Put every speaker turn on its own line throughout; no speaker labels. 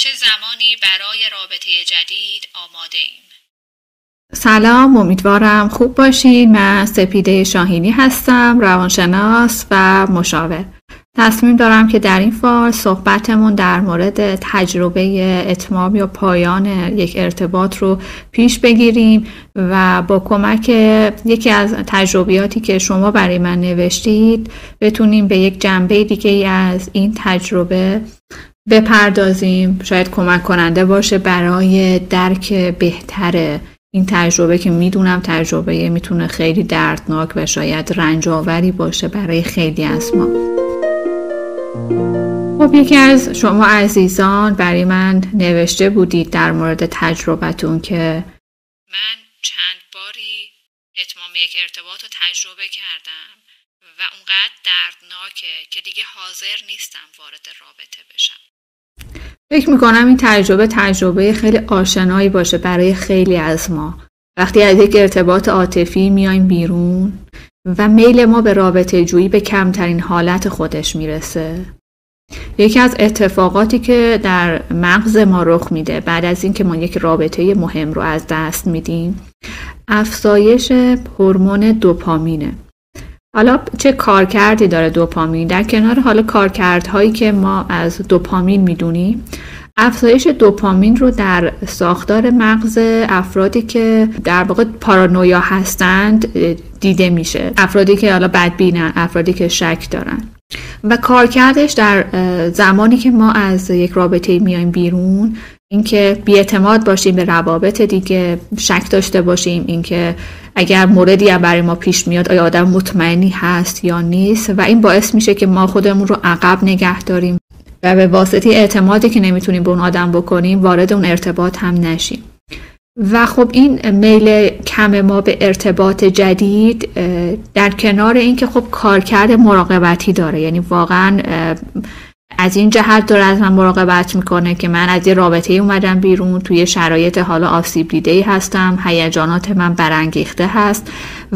چه زمانی برای رابطه جدید آماده ایم؟
سلام، امیدوارم خوب باشین. من سپیده شاهینی هستم، روانشناس و مشاور. تصمیم دارم که در این فال صحبتمون در مورد تجربه اتمام یا پایان یک ارتباط رو پیش بگیریم و با کمک یکی از تجربیاتی که شما برای من نوشتید بتونیم به یک جنبه دیگه از این تجربه بپردازیم. شاید کمک کننده باشه برای درک بهتر این تجربه که میدونم تجربه میتونه خیلی دردناک و شاید رنج‌آوری باشه برای خیلی از ما. خب یکی از شما عزیزان برای من نوشته بودید در مورد تجربتون که
من چند باری اتمام یک ارتباط رو تجربه کردم و اونقدر دردناکه که دیگه حاضر نیستم وارد رابطه بشم.
فکر میکنم این تجربه خیلی آشنایی باشه برای خیلی از ما. وقتی از یک ارتباط عاطفی میایم بیرون و میل ما به رابطه جویی به کمترین حالت خودش میرسه. یکی از اتفاقاتی که در مغز ما رخ میده بعد از اینکه ما یک رابطه مهم رو از دست میدیم، افزایش هورمون دوپامینه. حالا چه کارکردی داره دوپامین؟ در کنار حالا کارکردهایی که ما از دوپامین میدونیم، افزایش دوپامین رو در ساختار مغز افرادی که در واقع پارانویا هستند دیده میشه. افرادی که حالا بدبینن، افرادی که شک دارن. و کارکردش در زمانی که ما از یک رابطه میایم بیرون، اینکه بی‌اعتماد باشیم به روابط دیگه، شک داشته باشیم اینکه اگر موردی برای ما پیش میاد آیا آدم مطمئنی هست یا نیست، و این باعث میشه که ما خودمون رو عقب نگه داریم و به واسطه اعتمادی که نمیتونیم به اون آدم بکنیم وارد اون ارتباط هم نشیم. و خب این میل کم ما به ارتباط جدید در کنار این که خب کارکرد مراقبتی داره، یعنی واقعا از این جهت داره از من مراقبت میکنه که من از یه رابطه اومدم بیرون، توی شرایط حالا آسیب دیده‌ای هستم، هیجانات من برانگیخته هست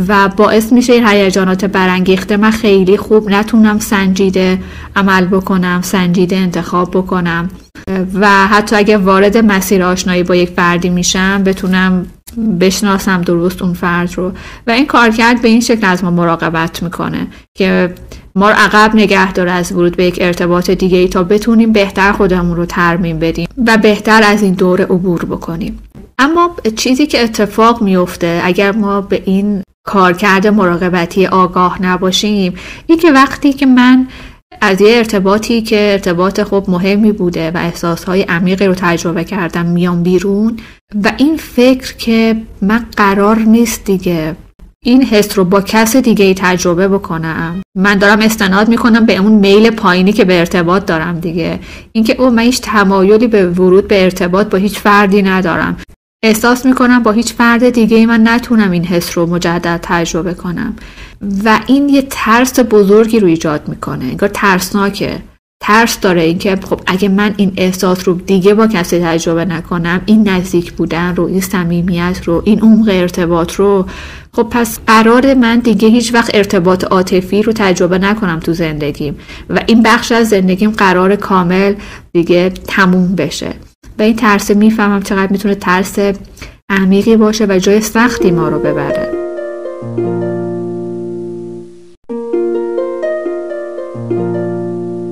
و باعث میشه این هیجانات برانگیخته من خیلی خوب نتونم سنجیده عمل بکنم، سنجیده انتخاب بکنم و حتی اگه وارد مسیر آشنایی با یک فردی میشم بتونم بشناسم درست اون فرد رو. و این کارکرد به این شکل از ما مراقبت میکنه که ما رو عقب نگه داره از ورود به یک ارتباط دیگه ای تا بتونیم بهتر خودمون رو ترمیم بدیم و بهتر از این دوره عبور بکنیم. اما چیزی که اتفاق میفته اگر ما به این کارکرد مراقبتی آگاه نباشیم، این که وقتی که من از یه ارتباطی که ارتباط خب مهمی بوده و احساسهای عمیقی رو تجربه کردم میام بیرون و این فکر که من قرار نیست دیگه این حس رو با کس دیگه ای تجربه بکنم، من دارم استناد میکنم به اون میل پایینی که به ارتباط دارم دیگه، اینکه من هیچ تمایلی به ورود به ارتباط با هیچ فردی ندارم، احساس میکنم با هیچ فرد دیگه ای من نتونم این حس رو مجدد تجربه کنم و این یه ترس بزرگی رو ایجاد میکنه. انگار ترسناکه، ترس داره اینکه خب اگه من این احساس رو دیگه با کسی تجربه نکنم، این نزدیک بودن رو، این صمیمیت رو، این عمق ارتباط رو، خب پس قرار من دیگه هیچ وقت ارتباط عاطفی رو تجربه نکنم تو زندگیم و این بخش از زندگیم قرار کامل دیگه تموم بشه. و این ترس میفهمم چقدر میتونه ترس عمیقی باشه و جای سختی ما رو ببره.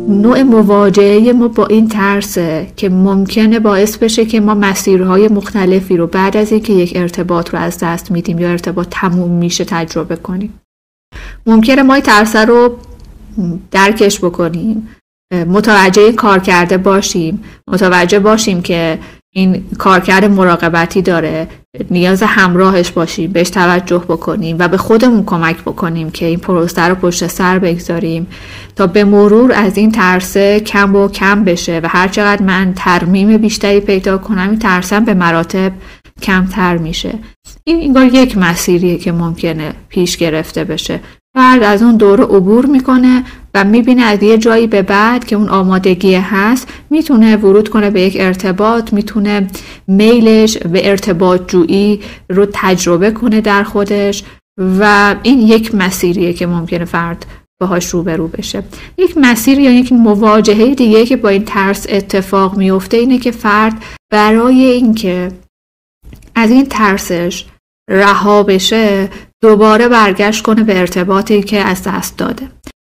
نوع مواجهه ما با این ترسه که ممکنه باعث بشه که ما مسیرهای مختلفی رو بعد از اینکه یک ارتباط رو از دست میدیم یا ارتباط تموم میشه تجربه کنیم. ممکنه ما این ترس رو درکش بکنیم، متوجه کار کرده باشیم، متوجه باشیم که این کارکرد مراقبتی داره، نیاز همراهش باشیم، بهش توجه بکنیم و به خودمون کمک بکنیم که این پروسه رو پشت سر بگذاریم تا به مرور از این ترسه کم و کم بشه و هر چقدر من ترمیم بیشتری پیدا کنم این ترسم به مراتب کمتر میشه. این انگار یک مسیریه که ممکنه پیش گرفته بشه. فرد از اون دوره عبور میکنه و میبینه از یه جایی به بعد که اون آمادگی هست میتونه ورود کنه به یک ارتباط، میتونه میلش به ارتباط جویی رو تجربه کنه در خودش و این یک مسیریه که ممکنه فرد باهاش روبرو بشه. یک مسیر یا یک مواجهه دیگه که با این ترس اتفاق میفته اینه که فرد برای اینکه از این ترسش رها بشه دوباره برگشت کنه به ارتباطی که از دست داده.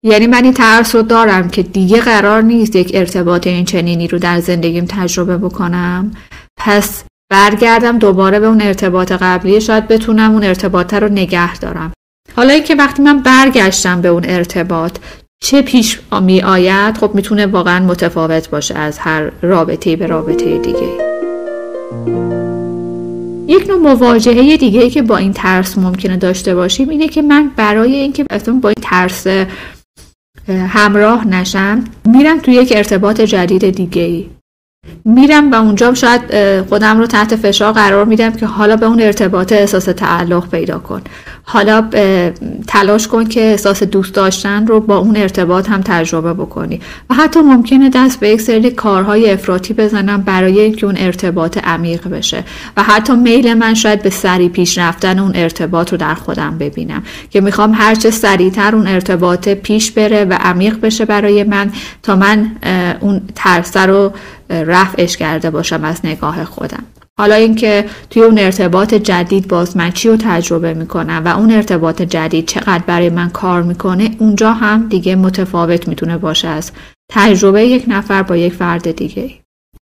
یعنی من این ترس رو دارم که دیگه قرار نیست یک ارتباط این چنینی رو در زندگیم تجربه بکنم، پس برگردم دوباره به اون ارتباط قبلی، شاید بتونم اون ارتباط رو نگه دارم. حالا اینکه وقتی من برگشتم به اون ارتباط چه پیش می آید، خب میتونه واقعا متفاوت باشه از هر رابطه‌ای به رابطه دیگه. یک نوع مواجهه دیگه‌ای که با این ترس ممکنه داشته باشیم اینه که من برای اینکه اصلا با این ترس همراه نشم میرم توی یک ارتباط جدید دیگه‌ای، میرم و اونجا شاید خودم رو تحت فشار قرار میدم که حالا به اون ارتباط احساس تعلق پیدا کن، حالا تلاش کن که احساس دوست داشتن رو با اون ارتباط هم تجربه بکنی و حتی ممکنه دست به یک سری کارهای افراطی بزنم برای اینکه اون ارتباط عمیق بشه و حتی میل من شاید به سریع پیش رفتن اون ارتباط رو در خودم ببینم که میخوام هرچه سریعتر اون ارتباط پیش بره و عمیق بشه برای من تا من اون ترس رو رفعش کرده باشم از نگاه خودم. حالا اینکه توی اون ارتباط جدید باز من چی رو تجربه میکنم و اون ارتباط جدید چقدر برای من کار میکنه، اونجا هم دیگه متفاوت میتونه باشه از تجربه یک نفر با یک فرد دیگه.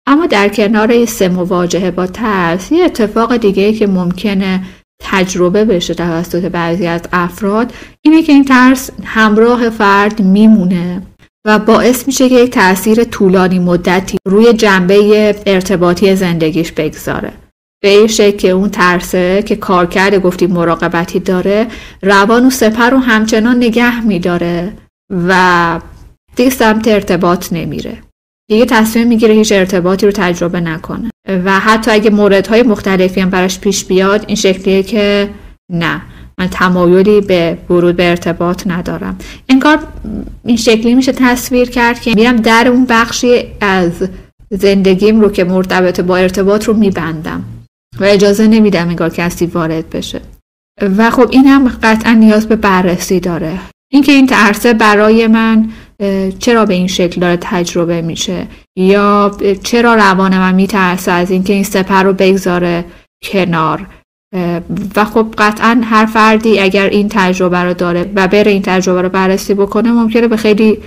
اما در کنار این 3 مواجهه با ترس، یه اتفاق دیگه که ممکنه تجربه بشه توسط بعضی از افراد اینه که این ترس همراه فرد میمونه و باعث میشه که یک تأثیر طولانی مدتی روی جنبه ارتباطی زندگیش بگذاره. به این شکل که اون ترسه که کارکرد گفتیم مراقبتی داره روان و سپر رو همچنان نگه میداره و دیگه سمت ارتباط نمیره. دیگه تصمیم میگیره هیچ ارتباطی رو تجربه نکنه و حتی اگه موردهای مختلفی هم براش پیش بیاد این شکلیه که نه، من تمایلی به ورود به ارتباط ندارم. انگار این شکلی میشه تصویر کرد که میرم در اون بخشی از زندگیم رو که مرتبط با ارتباط رو میبندم و اجازه نمیدم انگار کسی وارد بشه. و خب این هم قطعا نیاز به بررسی داره، اینکه این ترسه برای من چرا به این شکل داره تجربه میشه یا چرا روان من میترسه از اینکه این سپر رو بگذاره کنار. و خب قطعا هر فردی اگر این تجربه رو داره و بره این تجربه رو بررسی بکنه ممکنه به خیلی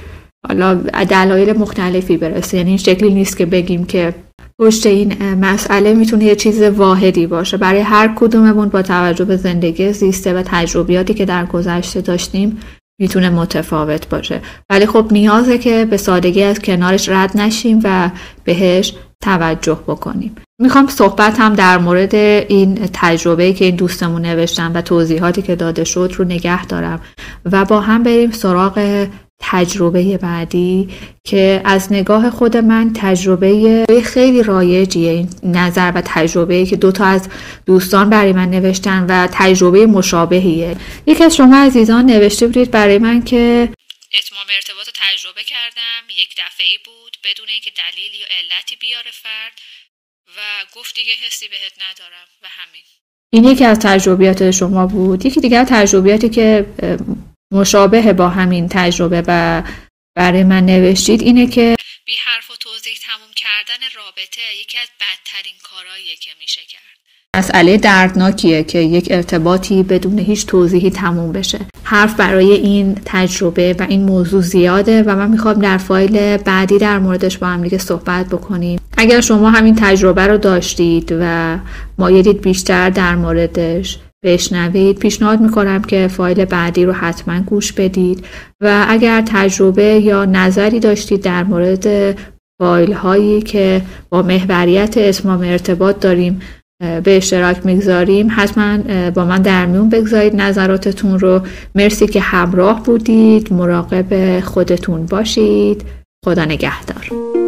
دلایل مختلفی برسه. یعنی این شکلی نیست که بگیم که پشت این مسئله میتونه یه چیز واحدی باشه. برای هر کدوممون با توجه به زندگی زیسته و تجربیاتی که در گذشته داشتیم میتونه متفاوت باشه، ولی خب نیازه که به سادگی از کنارش رد نشیم و بهش توجه بکنیم. میخوام صحبت هم در مورد این تجربه‌ای که این دوستمون نوشتن و توضیحاتی که داده شد رو نگه دارم و با هم بریم سراغ تجربه بعدی که از نگاه خود من تجربه خیلی رایجیه. این نظر و تجربه‌ای که 2 از دوستان برای من نوشتن و تجربه مشابهیه. یکی از شما عزیزان نوشته بودید برای من که
اتمام ارتباط رو تجربه کردم، یک دفعه‌ای بود بدون اینکه دلیل یا علتی بیاره فرد و گفت دیگه حسی بهت ندارم و همین.
این یکی از تجربیات شما بود. یکی دیگر تجربیاتی که مشابه با همین تجربه و برای من نوشتید اینه که
بی حرف و توضیح تموم کردن رابطه یکی از بدترین کارهاییه که میشه کرد.
مسئله دردناکیه که یک ارتباطی بدون هیچ توضیحی تموم بشه. حرف برای این تجربه و این موضوع زیاده و من میخوام در فایل بعدی در موردش با هم دیگه صحبت بکنیم. اگر شما همین تجربه رو داشتید و مایلید بیشتر در موردش بشنوید، پیشنهاد میکنم که فایل بعدی رو حتما گوش بدید و اگر تجربه یا نظری داشتید در مورد فایل هایی که با محوریت اتمام ارتباط داریم به اشتراک میگذاریم حتما با من در میون بگذارید نظراتتون رو. مرسی که همراه بودید. مراقب خودتون باشید. خدا نگهدار.